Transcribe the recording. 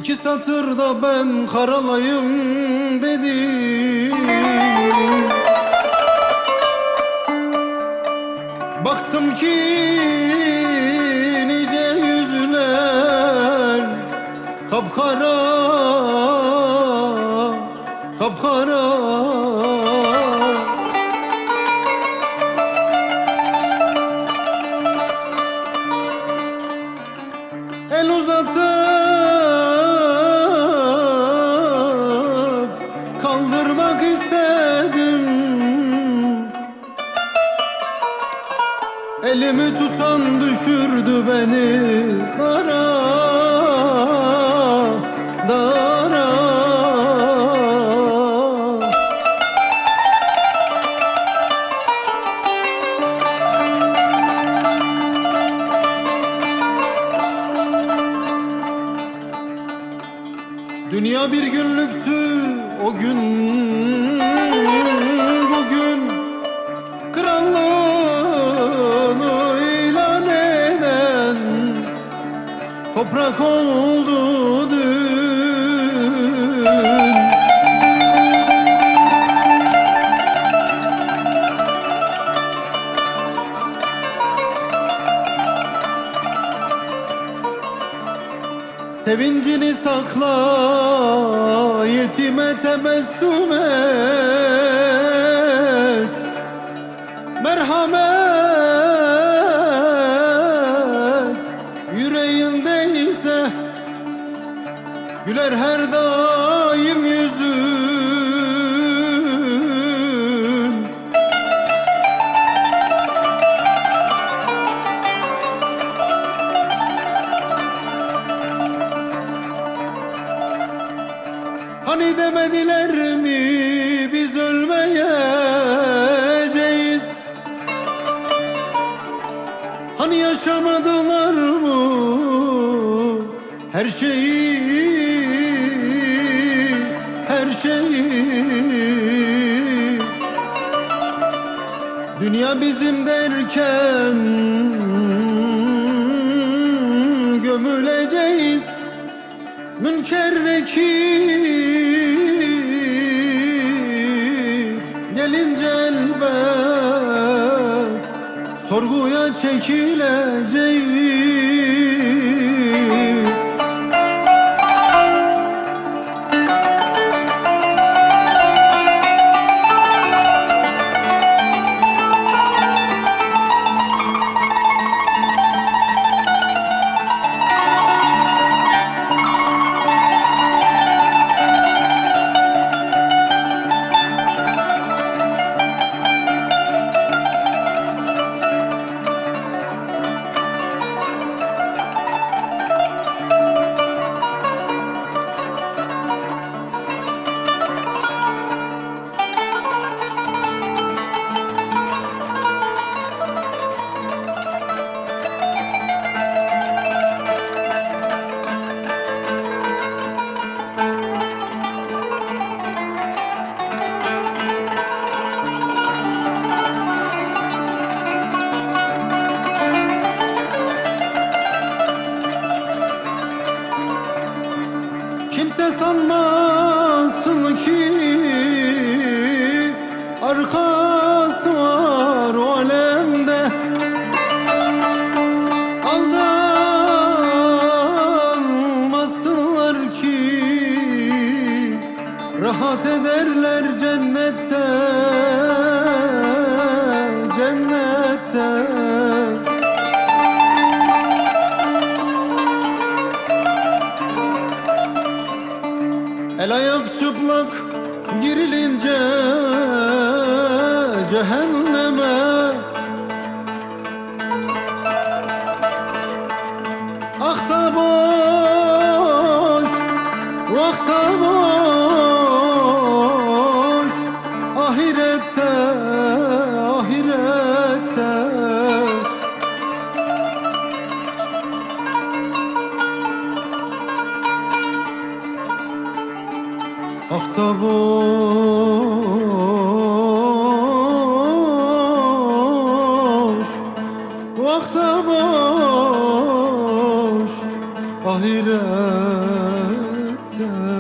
İki satırda ben karalayım dedim. Baktım ki nice yüzler kapkara, kapkara. El uzatıp kaldırmak istedim. Elimi tutan düşürdü beni dara, dara. Dünya bir günlüktü o gün, bugün krallığını ilan eden toprak oldu dün. Sevincini sakla, yetime tebessüm et. Merhamet yüreğindeyse güler her daim yüzün. Hani demediler mi biz ölmeyeceğiz? Hani yaşamadılar mı her şeyi, her şeyi? Dünya bizim derken gömüleceğiz. Münker Nekir gelince elbet sorguya çekileceğiz. Kimse sanmasın ki arkası var o alemde. Aldanmasınlar ki rahat ederler cennette, cennette. El ayak çıplak girilince cehenneme, ah da boş, vakta boş, ahirette, ahirette. Ah da boş, vakta boş, ahiret. ahirete